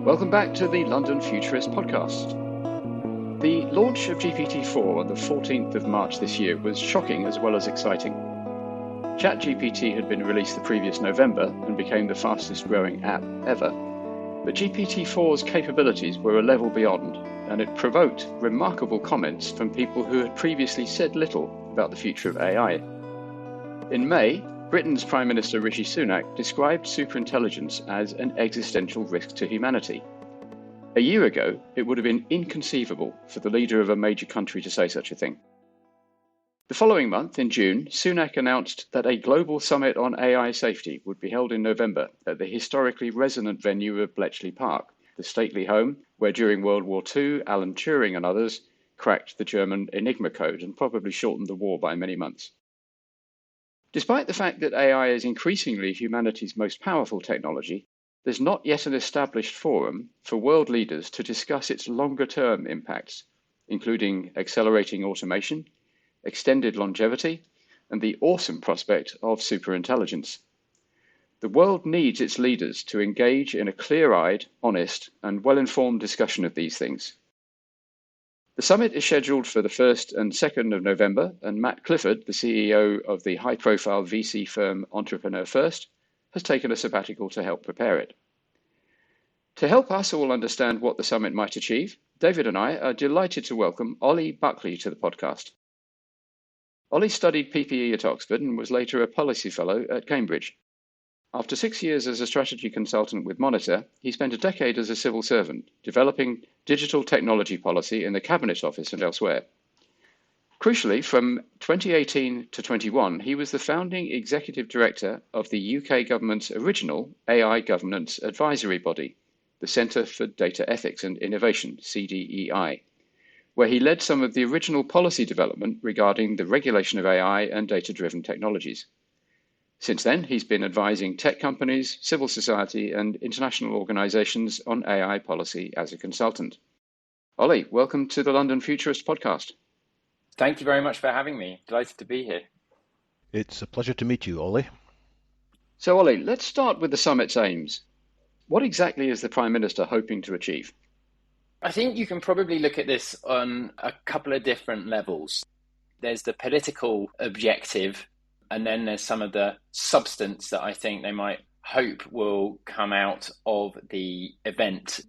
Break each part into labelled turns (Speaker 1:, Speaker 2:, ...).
Speaker 1: Welcome back to the London Futurist podcast. The launch of GPT-4 on the 14th of March this year was shocking as well as exciting. ChatGPT had been released the previous November and became the fastest growing app ever. But GPT-4's capabilities were a level beyond, and it provoked remarkable comments from people who had previously said little about the future of AI. In May, Britain's Prime Minister Rishi Sunak described superintelligence as an existential risk to humanity. A year ago, it would have been inconceivable for the leader of a major country to say such a thing. The following month, in June, Sunak announced that a global summit on AI safety would be held in November at the historically resonant venue of Bletchley Park, the stately home where during World War II, Alan Turing and others cracked the German Enigma code and probably shortened the war by many months. Despite the fact that AI is increasingly humanity's most powerful technology, there's not yet an established forum for world leaders to discuss its longer-term impacts, including accelerating automation, extended longevity, and the awesome prospect of superintelligence. The world needs its leaders to engage in a clear-eyed, honest, and well-informed discussion of these things. The summit is scheduled for the 1st and 2nd of November, and Matt Clifford, the CEO of the high-profile VC firm Entrepreneur First, has taken a sabbatical to help prepare it. To help us all understand what the summit might achieve, David and I are delighted to welcome Ollie Buckley to the podcast. Ollie studied PPE at Oxford and was later a policy fellow at Cambridge. After 6 years as a strategy consultant with Monitor, he spent a decade as a civil servant, developing digital technology policy in the Cabinet Office and elsewhere. Crucially, from 2018 to 21, he was the founding executive director of the UK government's original AI governance advisory body, the Centre for Data Ethics and Innovation, CDEI, where he led some of the original policy development regarding the regulation of AI and data-driven technologies. Since then, he's been advising tech companies, civil society, and international organisations on AI policy as a consultant. Ollie, welcome to the London Futurist podcast.
Speaker 2: Thank you very much for having me. Delighted to be here.
Speaker 3: It's a pleasure to meet you, Ollie.
Speaker 1: So, Ollie, let's start with the summit's aims. What exactly is the Prime Minister hoping to achieve?
Speaker 2: I think you can probably look at this on a couple of different levels. There's the political objective, and then there's some of the substance that I think they might hope will come out of the event.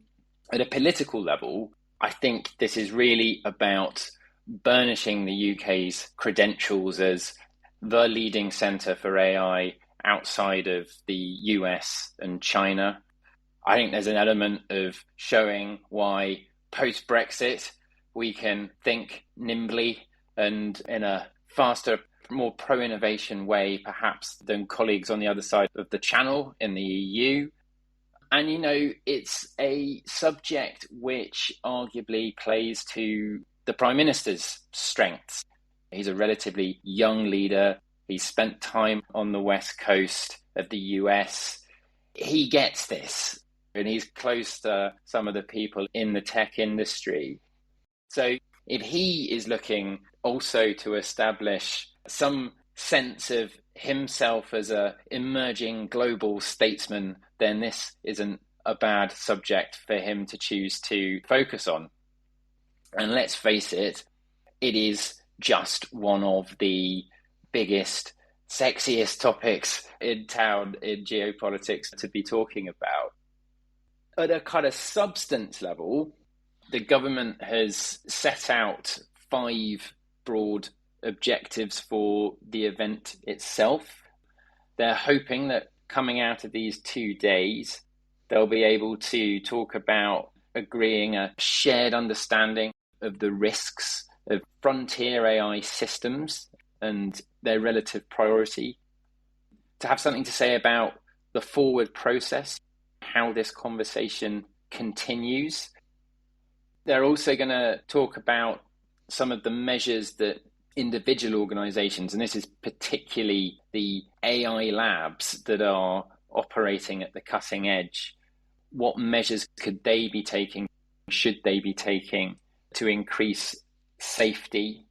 Speaker 2: At a political level, I think this is really about burnishing the UK's credentials as the leading centre for AI outside of the US and China. I think there's an element of showing why post-Brexit we can think nimbly and in a faster, more pro-innovation way, perhaps, than colleagues on the other side of the channel in the EU. And, it's a subject which arguably plays to the Prime Minister's strengths. He's a relatively young leader. He's spent time on the West Coast of the US. He gets this, and he's close to some of the people in the tech industry. So if he is looking also to establish some sense of himself as an emerging global statesman, then this isn't a bad subject for him to choose to focus on. And let's face it, it is just one of the biggest, sexiest topics in town in geopolitics to be talking about. At a kind of substance level, the government has set out 5 broad objectives for the event itself. They're hoping that coming out of these 2 days, they'll be able to talk about agreeing a shared understanding of the risks of frontier AI systems and their relative priority, to have something to say about the forward process, how this conversation continues. They're also going to talk about some of the measures that individual organizations, and this is particularly the AI labs that are operating at the cutting edge, what measures could they be taking, should they be taking to increase safety.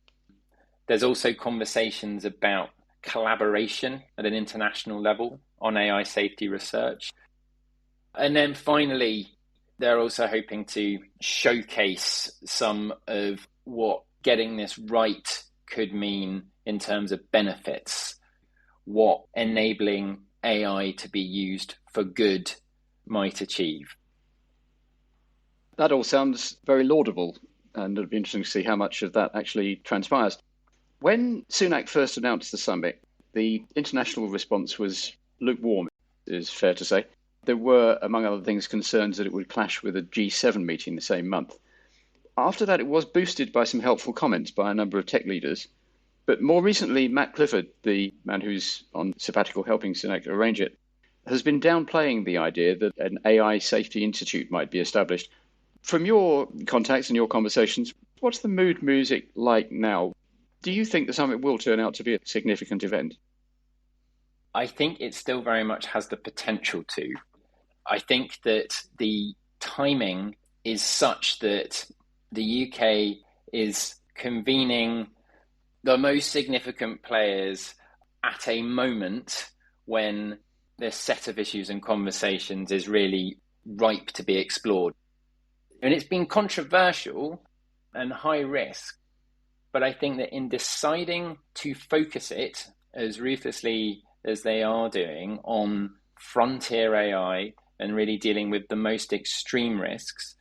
Speaker 2: There's also conversations about collaboration at an international level on AI safety research. And then finally, they're also hoping to showcase some of what getting this right could mean in terms of benefits, what enabling AI to be used for good might achieve.
Speaker 1: That all sounds very laudable, and it'll be interesting to see how much of that actually transpires. When Sunak first announced the summit, the international response was lukewarm, it is fair to say. There were, among other things, concerns that it would clash with a G7 meeting the same month. After that, it was boosted by some helpful comments by a number of tech leaders. But more recently, Matt Clifford, the man who's on sabbatical helping Sunak arrange it, has been downplaying the idea that an AI safety institute might be established. From your contacts and your conversations, what's the mood music like now? Do you think the summit will turn out to be a significant event?
Speaker 2: I think it still very much has the potential to. I think that the timing is such that the UK is convening the most significant players at a moment when this set of issues and conversations is really ripe to be explored. And it's been controversial and high risk, but I think that in deciding to focus it as ruthlessly as they are doing on frontier AI and really dealing with the most extreme risks,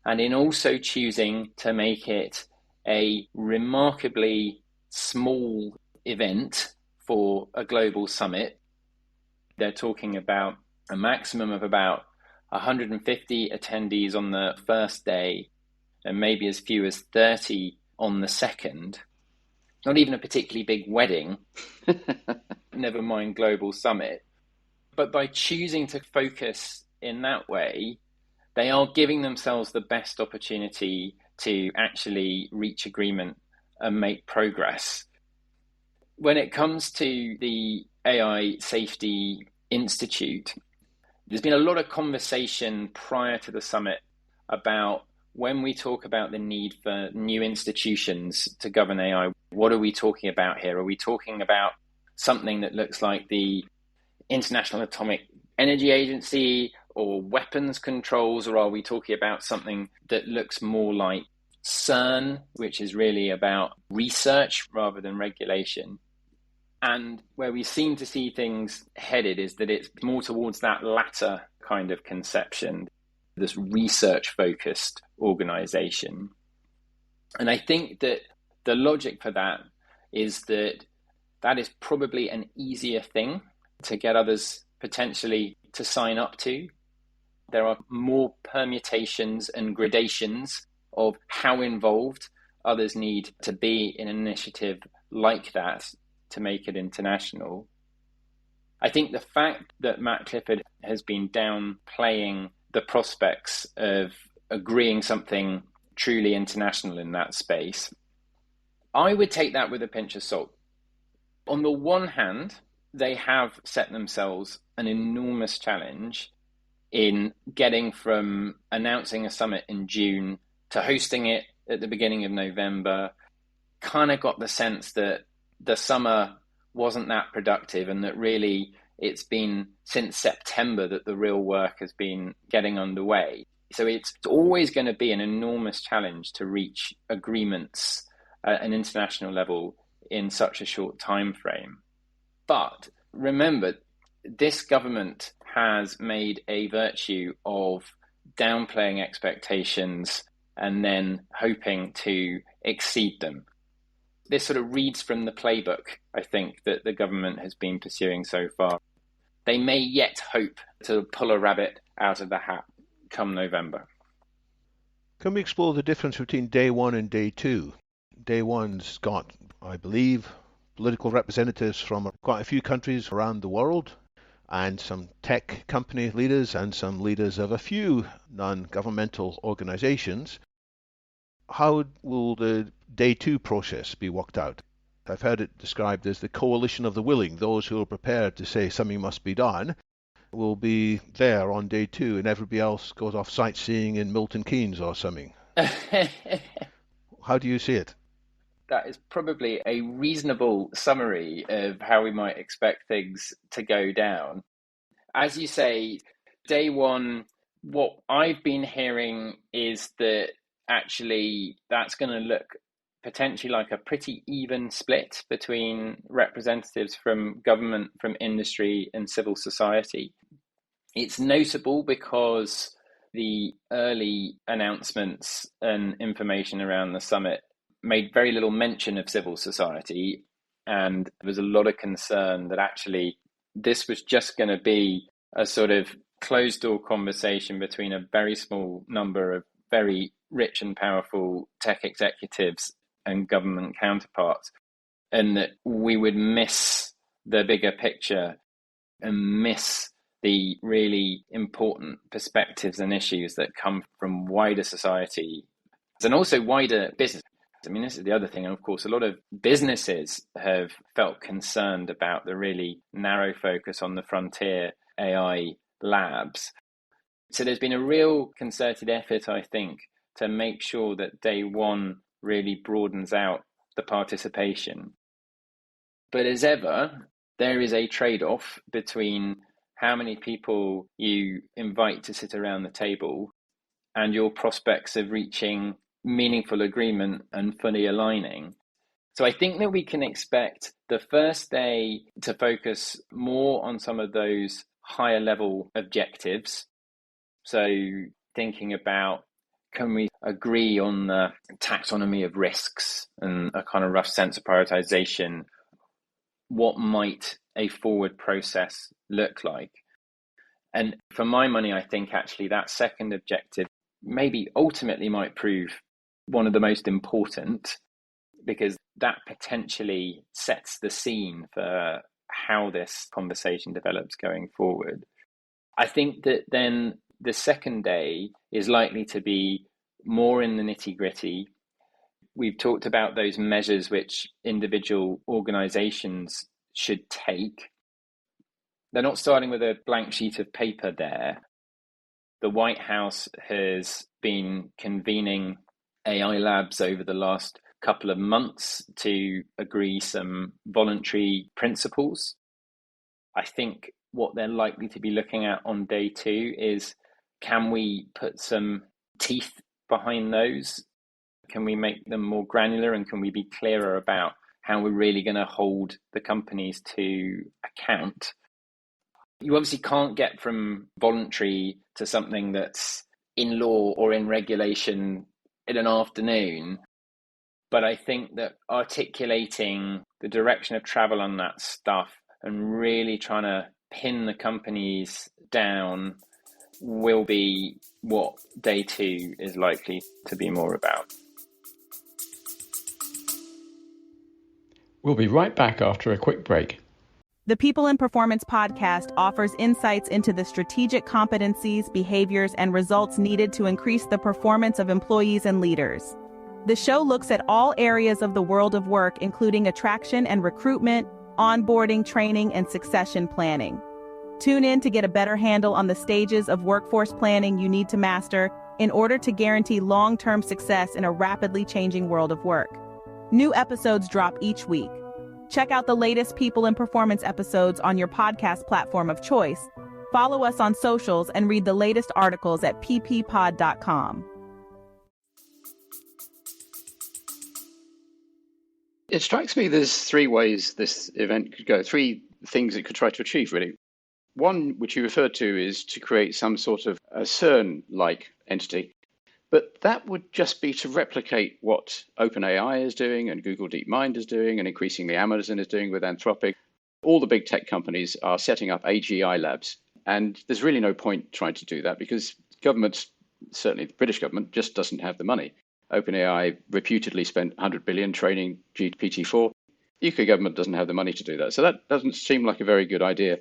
Speaker 2: and in also choosing to make it a remarkably small event for a global summit. They're talking about a maximum of about 150 attendees on the first day and maybe as few as 30 on the second. Not even a particularly big wedding, never mind global summit. But by choosing to focus in that way, they are giving themselves the best opportunity to actually reach agreement and make progress. When it comes to the AI Safety Institute, there's been a lot of conversation prior to the summit about when we talk about the need for new institutions to govern AI, what are we talking about here? Are we talking about something that looks like the International Atomic Energy Agency or weapons controls, or are we talking about something that looks more like CERN, which is really about research rather than regulation? And where we seem to see things headed is that it's more towards that latter kind of conception, this research-focused organization. And I think that the logic for that is that that is probably an easier thing to get others potentially to sign up to. There are more permutations and gradations of how involved others need to be in an initiative like that to make it international. I think the fact that Matt Clifford has been downplaying the prospects of agreeing something truly international in that space, I would take that with a pinch of salt. On the one hand, they have set themselves an enormous challenge in getting from announcing a summit in June to hosting it at the beginning of November. Kind of got the sense that the summer wasn't that productive and that really it's been since September that the real work has been getting underway. So it's always going to be an enormous challenge to reach agreements at an international level in such a short time frame. But remember, this government has made a virtue of downplaying expectations and then hoping to exceed them. This sort of reads from the playbook, I think, that the government has been pursuing so far. They may yet hope to pull a rabbit out of the hat come November.
Speaker 3: Can we explore the difference between day one and day two? Day one's got, I believe, political representatives from quite a few countries around the world, and some tech company leaders and some leaders of a few non-governmental organizations. How will the day two process be worked out? I've heard it described as the coalition of the willing. Those who are prepared to say something must be done will be there on day two, and everybody else goes off sightseeing in Milton Keynes or something. How do you see it?
Speaker 2: That is probably a reasonable summary of how we might expect things to go down. As you say, day one, What I've been hearing is that actually that's going to look potentially like a pretty even split between representatives from government, from industry, and civil society. It's notable because the early announcements and information around the summit made very little mention of civil society, and there was a lot of concern that actually this was just going to be a sort of closed door conversation between a very small number of very rich and powerful tech executives and government counterparts, and that we would miss the bigger picture and miss the really important perspectives and issues that come from wider society and also wider business. I mean, this is the other thing. And of course, a lot of businesses have felt concerned about the really narrow focus on the frontier AI labs. So there's been a real concerted effort, I think, to make sure that day one really broadens out the participation. But as ever, there is a trade-off between how many people you invite to sit around the table and your prospects of reaching meaningful agreement and fully aligning. So I think that we can expect the first day to focus more on some of those higher level objectives. So thinking about, can we agree on the taxonomy of risks and a kind of rough sense of prioritization? What might a forward process look like? And for my money, I think actually that second objective maybe ultimately might prove one of the most important, because that potentially sets the scene for how this conversation develops going forward. I think that then the second day is likely to be more in the nitty-gritty. We've talked about those measures which individual organizations should take. They're not starting with a blank sheet of paper there. The White House has been convening AI labs over the last couple of months to agree some voluntary principles. I think what they're likely to be looking at on day two is, can we put some teeth behind those? Can we make them more granular, and can we be clearer about how we're really going to hold the companies to account? You obviously can't get from voluntary to something that's in law or in regulation in an afternoon. But I think that articulating the direction of travel on that stuff and really trying to pin the companies down will be what day two is likely to be more about.
Speaker 4: We'll be right back after a quick break.
Speaker 5: The People in Performance podcast offers insights into the strategic competencies, behaviors, and results needed to increase the performance of employees and leaders. The show looks at all areas of the world of work, including attraction and recruitment, onboarding, training, and succession planning. Tune in to get a better handle on the stages of workforce planning you need to master in order to guarantee long-term success in a rapidly changing world of work. New episodes drop each week. Check out the latest People in Performance episodes on your podcast platform of choice. Follow us on socials and read the latest articles at pppod.com.
Speaker 1: It strikes me there's three ways this event could go, three things it could try to achieve, really. One, which you referred to, is to create some sort of a CERN-like entity. But that would just be to replicate what OpenAI is doing and Google DeepMind is doing and increasingly Amazon is doing with Anthropic. All the big tech companies are setting up AGI labs. And there's really no point trying to do that because governments, certainly the British government, just doesn't have the money. OpenAI reputedly spent 100 billion training GPT-4. The UK government doesn't have the money to do that. So that doesn't seem like a very good idea.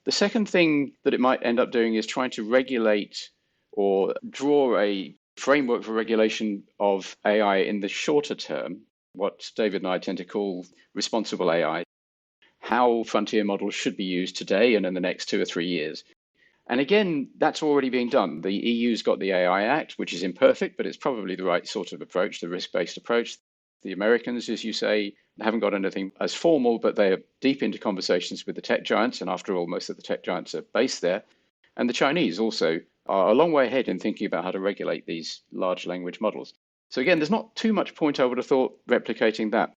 Speaker 1: The second thing that it might end up doing is trying to regulate or draw a framework for regulation of AI in the shorter term, what David and I tend to call responsible AI, how frontier models should be used today and in the next 2 or 3 years. And again, that's already being done. The EU's got the AI Act, which is imperfect, but it's probably the right sort of approach, the risk-based approach. The Americans, as you say, haven't got anything as formal, but they are deep into conversations with the tech giants. And after all, most of the tech giants are based there. And the Chinese also are a long way ahead in thinking about how to regulate these large language models. So again, there's not too much point, I would have thought, replicating that.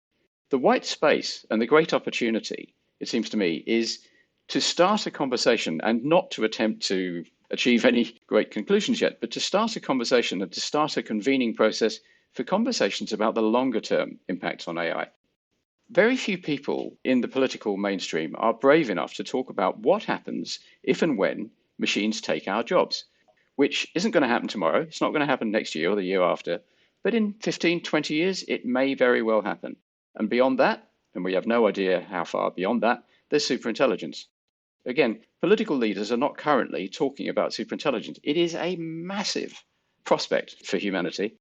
Speaker 1: The white space and the great opportunity, it seems to me, is to start a conversation and not to attempt to achieve any great conclusions yet, but to start a conversation and to start a convening process for conversations about the longer term impacts on AI. Very few people in the political mainstream are brave enough to talk about what happens if and when machines take our jobs, which isn't going to happen tomorrow. It's not going to happen next year or the year after, but in 15, 20 years, it may very well happen. And beyond that, and we have no idea how far beyond that, there's superintelligence. Again, political leaders are not currently talking about superintelligence. It is a massive prospect for humanity,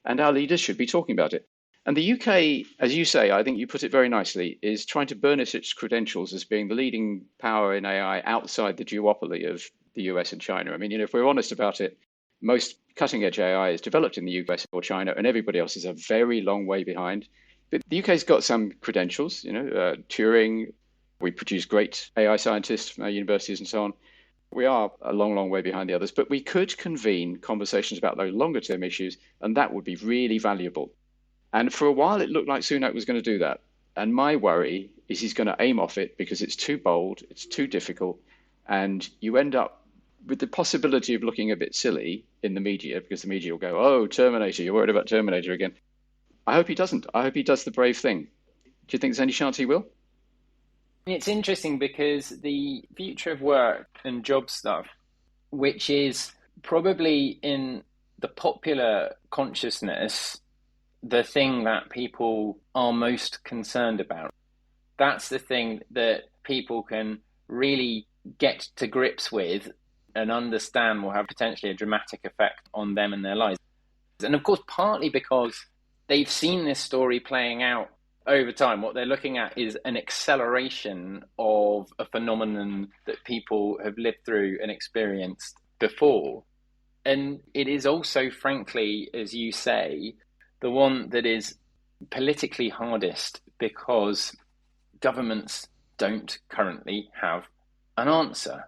Speaker 1: and our leaders should be talking about it. And the UK, as you say, I think you put it very nicely, is trying to burnish its credentials as being the leading power in AI outside the duopoly of the US and China. I mean, if we're honest about it, most cutting edge AI is developed in the US or China, and everybody else is a very long way behind. But the UK's got some credentials, Turing. We produce great AI scientists from our universities and so on. We are a long, long way behind the others, but we could convene conversations about those longer term issues, and that would be really valuable. And for a while, it looked like Sunak was going to do that. And my worry is he's going to aim off it because it's too bold, it's too difficult, and you end up with the possibility of looking a bit silly in the media because the media will go, oh, Terminator, you're worried about Terminator again. I hope he doesn't. I hope he does the brave thing. Do you think there's any chance he will?
Speaker 2: It's interesting because the future of work and job stuff, which is probably in the popular consciousness, the thing that people are most concerned about. That's the thing that people can really get to grips with and understand will have potentially a dramatic effect on them and their lives. And of course, partly because they've seen this story playing out over time. What they're looking at is an acceleration of a phenomenon that people have lived through and experienced before. And it is also, frankly, as you say, the one that is politically hardest because governments don't currently have an answer.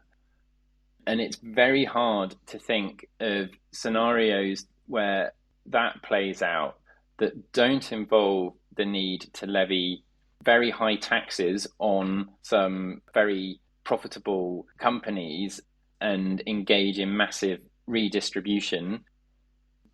Speaker 2: And it's very hard to think of scenarios where that plays out that don't involve the need to levy very high taxes on some very profitable companies and engage in massive redistribution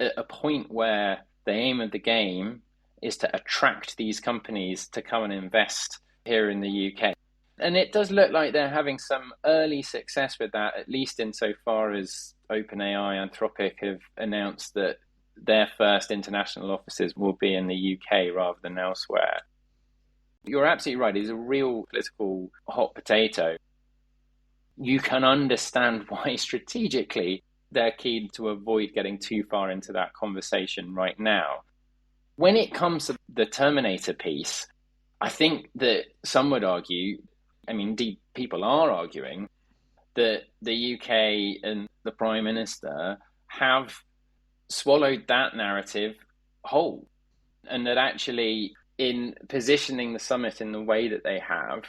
Speaker 2: at a point where the aim of the game is to attract these companies to come and invest here in the UK. And it does look like they're having some early success with that, at least insofar as OpenAI, Anthropic have announced that their first international offices will be in the UK rather than elsewhere. You're absolutely right. It's a real political hot potato. You can understand why strategically they're keen to avoid getting too far into that conversation right now. When it comes to the Terminator piece, I think that some would argue, indeed people are arguing, that the UK and the Prime Minister have swallowed that narrative whole, and that actually in positioning the summit in the way that they have,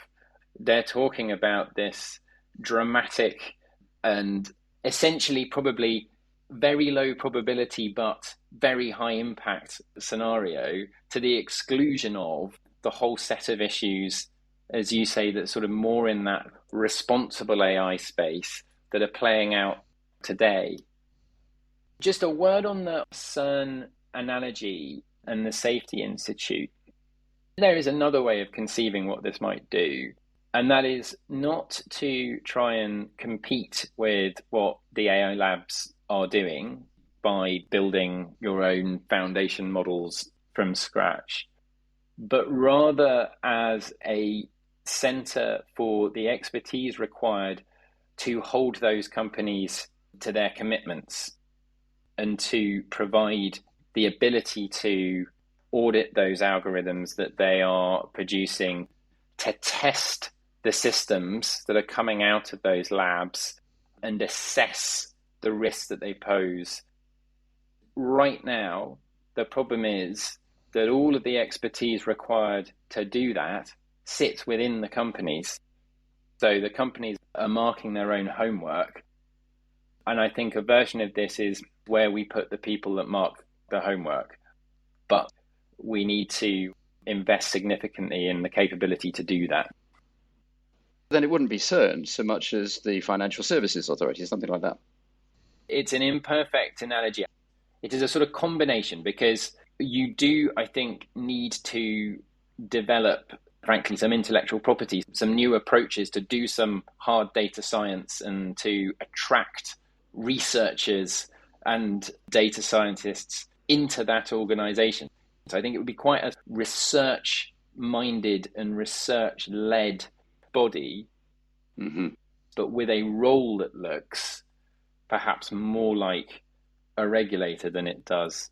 Speaker 2: they're talking about this dramatic and essentially probably very low probability but very high impact scenario to the exclusion of the whole set of issues, as you say, that sort of more in that responsible AI space that are playing out today. Just a word on the CERN analogy and the Safety Institute. There is another way of conceiving what this might do, and that is not to try and compete with what the AI labs are doing by building your own foundation models from scratch, but rather as a center for the expertise required to hold those companies to their commitments and to provide the ability to audit those algorithms that they are producing, to test the systems that are coming out of those labs and assess the risks that they pose. Right now, the problem is that all of the expertise required to do that sits within the companies. So the companies are marking their own homework. And I think a version of this is where we put the people that mark the homework. But we need to invest significantly in the capability to do that.
Speaker 1: Then it wouldn't be CERN so much as the Financial Services Authority, something like that.
Speaker 2: It's an imperfect analogy. It is a sort of combination because you do, I think, need to develop, frankly, some intellectual property, some new approaches to do some hard data science and to attract researchers and data scientists into that organization. So I think it would be quite a research-minded and research-led body, but with a role that looks perhaps more like a regulator than it does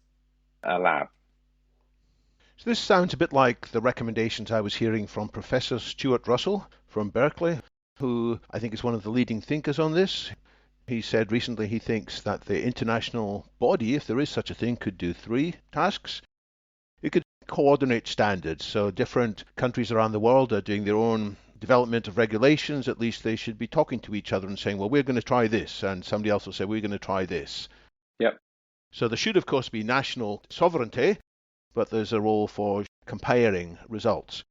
Speaker 2: a lab.
Speaker 3: So this sounds a bit like the recommendations I was hearing from Professor Stuart Russell from Berkeley, who I think is one of the leading thinkers on this. He said recently he thinks that the international body, if there is such a thing, could do three tasks. It could coordinate standards. So different countries around the world are doing their own development of regulations. At least they should be talking to each other and saying, well, we're going to try this. And somebody else will say, we're going to try this.
Speaker 2: Yep.
Speaker 3: So there should, of course, be national sovereignty, but there's a role for comparing results.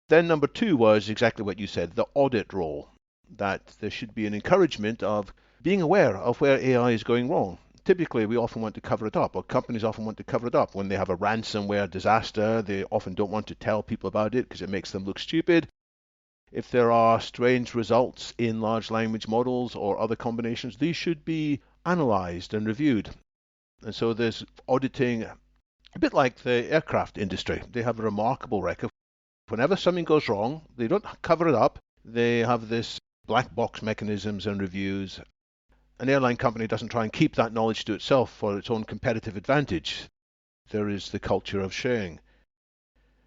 Speaker 3: Then number two was exactly what you said, the audit role, that there should be an encouragement of being aware of where AI is going wrong. Typically, we often want to cover it up, or companies often want to cover it up. When they have a ransomware disaster, they often don't want to tell people about it because it makes them look stupid. If there are strange results in large language models or other combinations, these should be analyzed and reviewed. And so there's auditing, a bit like the aircraft industry. They have a remarkable record. Whenever something goes wrong, they don't cover it up. They have this black box mechanisms and reviews. An airline company doesn't try and keep that knowledge to itself for its own competitive advantage. There is the culture of sharing.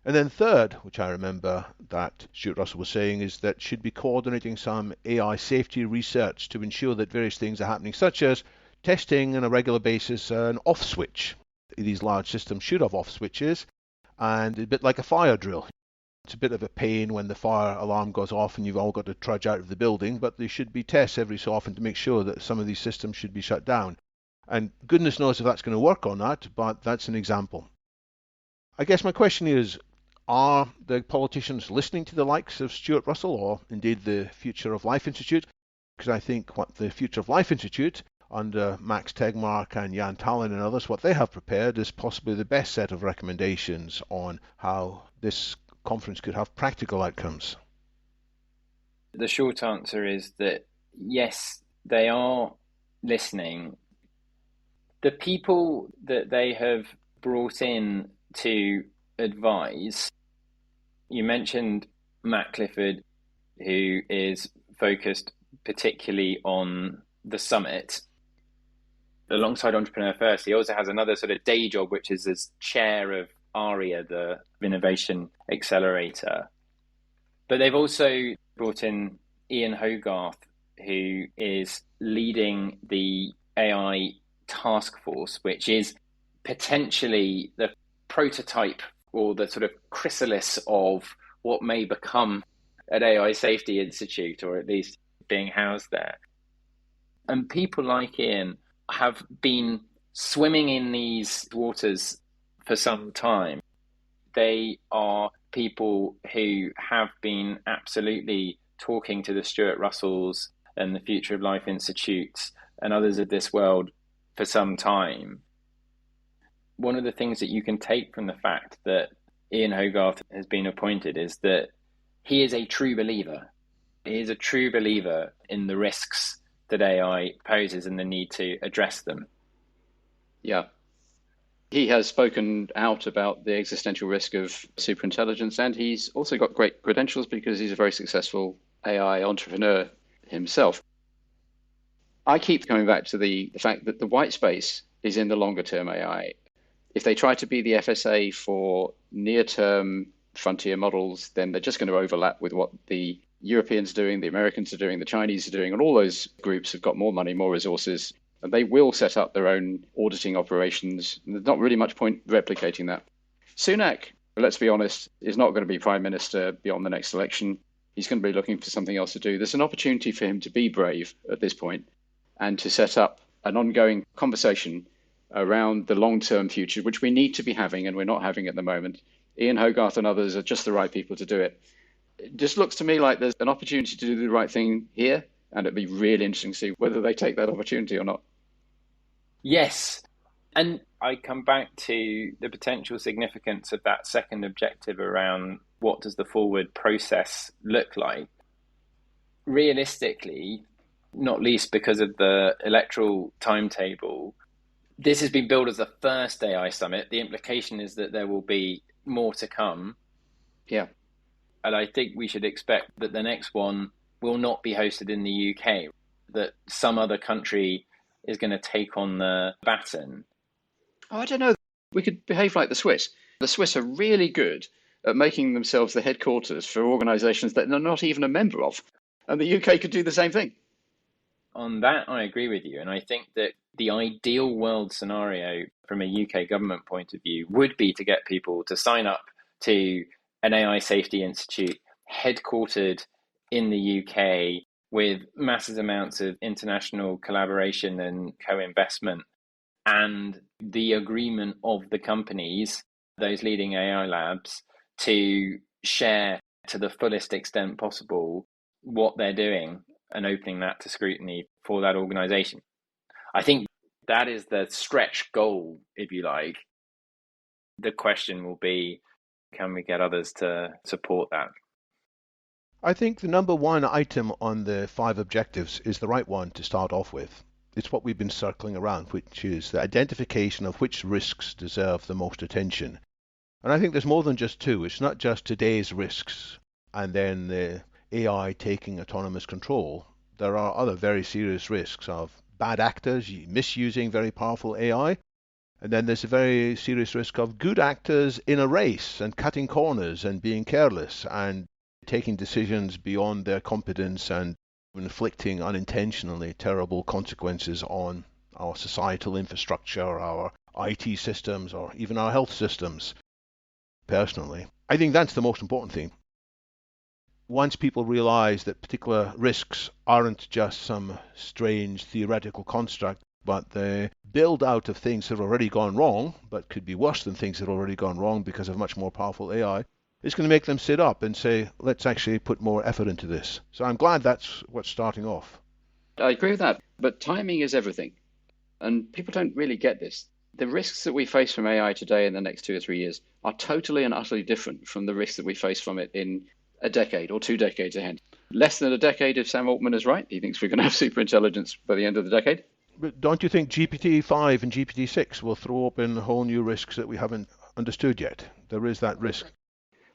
Speaker 3: And then third, which I remember that Stuart Russell was saying, is that should be coordinating some AI safety research to ensure that various things are happening, such as testing on a regular basis an off switch. These large systems should have off switches, and a bit like a fire drill. It's a bit of a pain when the fire alarm goes off and you've all got to trudge out of the building, but there should be tests every so often to make sure that some of these systems should be shut down. And goodness knows if that's going to work or not, but that's an example. I guess my question is, are the politicians listening to the likes of Stuart Russell or indeed the Future of Life Institute? Because I think what the Future of Life Institute under Max Tegmark and Jan Tallinn and others, what they have prepared is possibly the best set of recommendations on how this conference could have practical outcomes.
Speaker 2: The short answer is that yes, they are listening. The people that they have brought in to advise, you mentioned Matt Clifford, who is focused particularly on the summit. Alongside Entrepreneur First, he also has another sort of day job, which is as chair of ARIA, the Innovation Accelerator. But they've also brought in Ian Hogarth, who is leading the AI task force, which is potentially the prototype or the sort of chrysalis of what may become an AI Safety Institute, or at least being housed there. And people like Ian have been swimming in these waters for some time. They are people who have been absolutely talking to the Stuart Russells and the Future of Life Institutes and others of this world for some time. One of the things that you can take from the fact that Ian Hogarth has been appointed is that he is a true believer. He is a true believer in the risks that AI poses and the need to address them.
Speaker 1: Yeah. He has spoken out about the existential risk of superintelligence, and he's also got great credentials because he's a very successful AI entrepreneur himself. I keep coming back to the fact that the white space is in the longer term AI. If they try to be the FSA for near-term frontier models, then they're just going to overlap with what the Europeans are doing, the Americans are doing, the Chinese are doing, and all those groups have got more money, more resources, and they will set up their own auditing operations. And there's not really much point replicating that. Sunak, let's be honest, is not going to be Prime Minister beyond the next election. He's going to be looking for something else to do. There's an opportunity for him to be brave at this point. and to set up an ongoing conversation around the long-term future, which we need to be having and we're not having at the moment. Ian Hogarth and others are just the right people to do it. It just looks to me like there's an opportunity to do the right thing here, and it'd be really interesting to see whether they take that opportunity or not.
Speaker 2: Yes. And I come back to the potential significance of that second objective around what does the forward process look like? Realistically, not least because of the electoral timetable, this has been billed as the first AI summit. The implication is that there will be more to come.
Speaker 1: Yeah.
Speaker 2: And I think we should expect that the next one will not be hosted in the UK, that some other country is going to take on the baton.
Speaker 1: Oh, I don't know. We could behave like the Swiss. The Swiss are really good at making themselves the headquarters for organisations that they're not even a member of. And the UK could do the same thing.
Speaker 2: On that, I agree with you. And I think that the ideal world scenario from a UK government point of view would be to get people to sign up to an AI Safety Institute headquartered in the UK with massive amounts of international collaboration and co-investment, and the agreement of the companies, those leading AI labs, to share to the fullest extent possible what they're doing and opening that to scrutiny for that organization. I think that is the stretch goal, if you like. The question will be, can we get others to support that?
Speaker 3: I think the number one item on the 5 objectives is the right one to start off with. It's what we've been circling around, which is the identification of which risks deserve the most attention. And I think there's more than just 2. It's not just today's risks and then the AI taking autonomous control. There are other very serious risks of bad actors misusing very powerful AI. And then there's a very serious risk of good actors in a race and cutting corners and being careless and taking decisions beyond their competence and inflicting unintentionally terrible consequences on our societal infrastructure, our IT systems, or even our health systems. Personally, I think that's the most important thing. Once people realize that particular risks aren't just some strange theoretical construct, but the build out of things that have already gone wrong, but could be worse than things that have already gone wrong because of much more powerful AI, it's going to make them sit up and say, let's actually put more effort into this. So I'm glad that's what's starting off.
Speaker 1: I agree with that, but timing is everything. And people don't really get this. The risks that we face from AI today in the next 2 or 3 years are totally and utterly different from the risks that we face from it in a decade or 2 decades ahead. Less than a decade if Sam Altman is right. He thinks we're going to have superintelligence by the end of the decade.
Speaker 3: But don't you think GPT-5 and GPT-6 will throw open whole new risks that we haven't understood yet? There is that risk.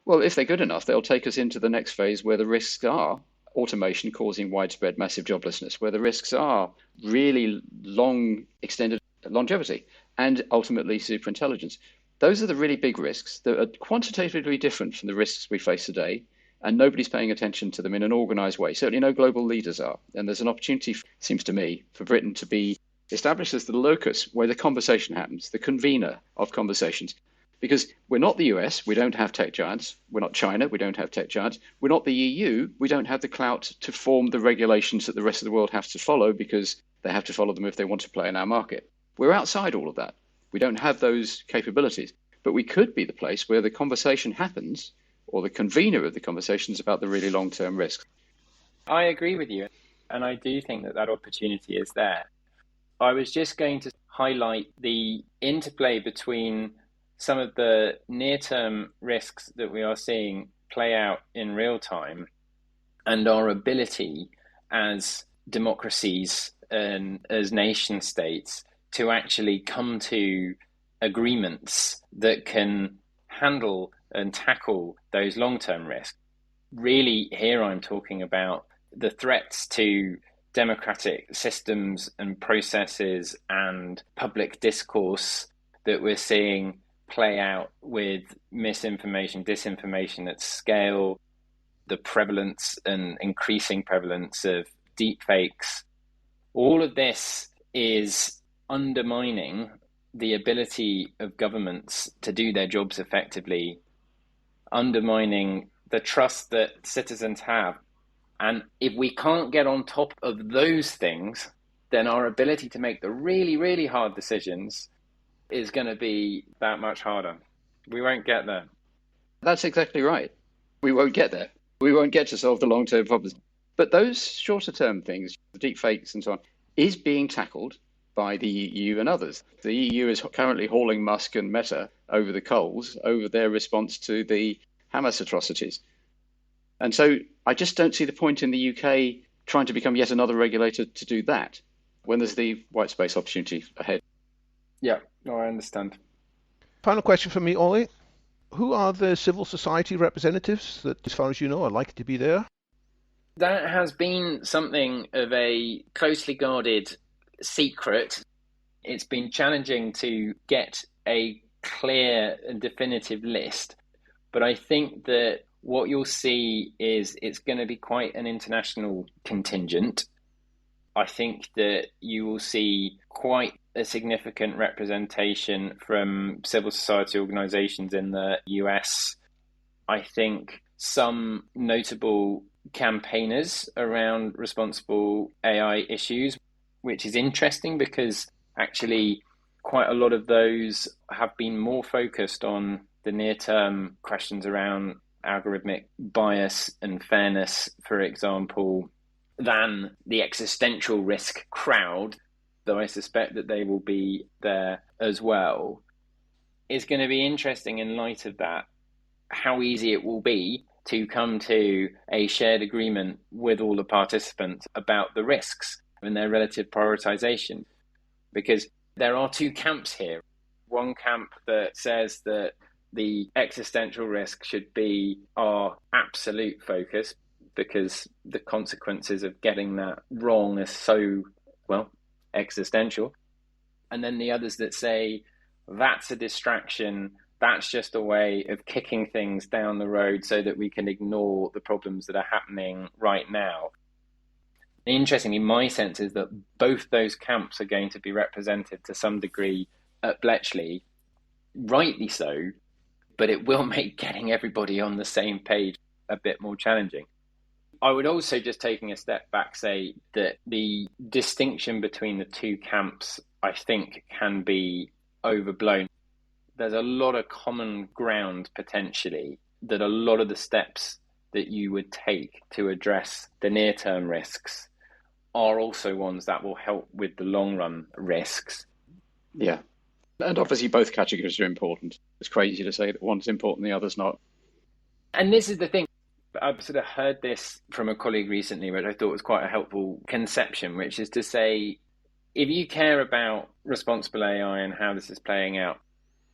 Speaker 1: Well, if they're good enough, they'll take us into the next phase where the risks are automation causing widespread massive joblessness, where the risks are really long extended longevity and ultimately superintelligence. Those are the really big risks that are quantitatively different from the risks we face today, and nobody's paying attention to them in an organized way. Certainly no global leaders are. And there's an opportunity, seems to me, for Britain to be established as the locus where the conversation happens, the convener of conversations. Because we're not the US, we don't have tech giants. We're not China, we don't have tech giants. We're not the EU, we don't have the clout to form the regulations that the rest of the world has to follow because they have to follow them if they want to play in our market. We're outside all of that. We don't have those capabilities. But we could be the place where the conversation happens, or the convener of the conversations about the really long-term risks.
Speaker 2: I agree with you. And I do think that that opportunity is there. I was just going to highlight the interplay between some of the near-term risks that we are seeing play out in real time and our ability as democracies and as nation states to actually come to agreements that can handle and tackle those long-term risks. Really, here I'm talking about the threats to democratic systems and processes and public discourse that we're seeing play out with misinformation, disinformation at scale, the prevalence and increasing prevalence of deepfakes. All of this is undermining the ability of governments to do their jobs effectively, undermining the trust that citizens have. And if we can't get on top of those things, then our ability to make the really, really hard decisions is going to be that much harder. We won't get there.
Speaker 1: That's exactly right. We won't get there. We won't get to solve the long-term problems. But those shorter-term things, the deep fakes and so on, is being tackled by the EU and others. The EU is currently hauling Musk and Meta over the coals over their response to the Hamas atrocities. And so I just don't see the point in the UK trying to become yet another regulator to do that when there's the white space opportunity ahead.
Speaker 2: Yeah, no, I understand.
Speaker 3: Final question for me, Ollie. Who are the civil society representatives that, as far as you know, are likely to be there?
Speaker 2: That has been something of a closely guarded secret. It's been challenging to get a clear and definitive list, but I think that what you'll see is it's going to be quite an international contingent. I think that you will see quite a significant representation from civil society organizations in the US. I think some notable campaigners around responsible AI issues, which is interesting because actually quite a lot of those have been more focused on the near-term questions around algorithmic bias and fairness, for example, than the existential risk crowd, though I suspect that they will be there as well. It's going to be interesting in light of that, how easy it will be to come to a shared agreement with all the participants about the risks and their relative prioritization. Because there are two camps here. One camp that says that the existential risk should be our absolute focus because the consequences of getting that wrong are so, existential. And then the others that say that's a distraction, that's just a way of kicking things down the road so that we can ignore the problems that are happening right now. Interestingly, my sense is that both those camps are going to be represented to some degree at Bletchley, rightly so, but it will make getting everybody on the same page a bit more challenging. I would also, just taking a step back, say that the distinction between the two camps, I think, can be overblown. There's a lot of common ground, potentially, that a lot of the steps that you would take to address the near-term risks are also ones that will help with the long-run risks.
Speaker 1: Yeah. And obviously both categories are important. It's crazy to say that one's important, the other's not.
Speaker 2: And this is the thing. I've sort of heard this from a colleague recently, which I thought was quite a helpful conception, which is to say, if you care about responsible AI and how this is playing out,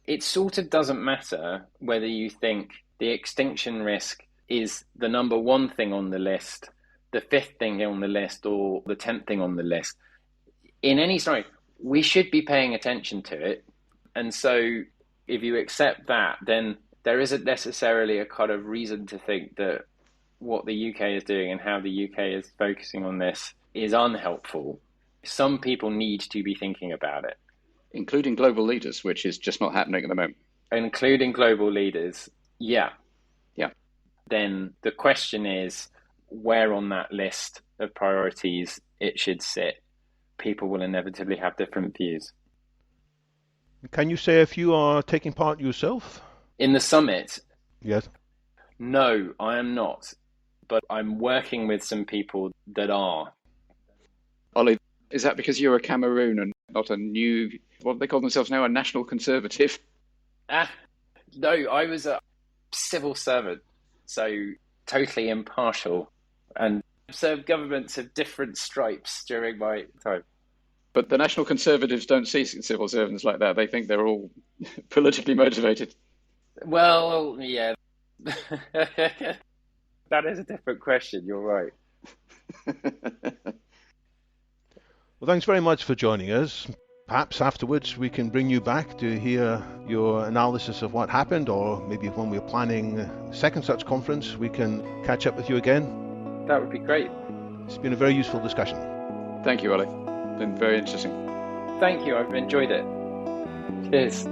Speaker 2: it sort of doesn't matter whether you think the extinction risk is the number one thing on the list, the fifth thing on the list, or the 10th thing on the list. In any story, we should be paying attention to it. And so if you accept that, then there isn't necessarily a kind of reason to think that what the UK is doing and how the UK is focusing on this is unhelpful. Some people need to be thinking about it.
Speaker 1: Including global leaders, which is just not happening at the moment.
Speaker 2: Including global leaders, yeah.
Speaker 1: Yeah.
Speaker 2: Then the question is where on that list of priorities it should sit. People will inevitably have different views.
Speaker 3: Can you say if you are taking part yourself?
Speaker 2: In the summit?
Speaker 3: Yes.
Speaker 2: No, I am not. But I'm working with some people that are.
Speaker 1: Ollie, is that because you're a Cameroon and not a new, what do they call themselves now, a national conservative?
Speaker 2: No, I was a civil servant, so totally impartial, and served governments of different stripes during my time.
Speaker 1: But the national conservatives don't see civil servants like that. They think they're all politically motivated.
Speaker 2: Well, yeah. That is a different question. You're right.
Speaker 3: Well, thanks very much for joining us. Perhaps afterwards we can bring you back to hear your analysis of what happened, or maybe when we're planning a second such conference, we can catch up with you again.
Speaker 2: That would be great.
Speaker 3: It's been a very useful discussion.
Speaker 1: Thank you, Ollie. It's been very interesting.
Speaker 2: Thank you. I've enjoyed it. Cheers.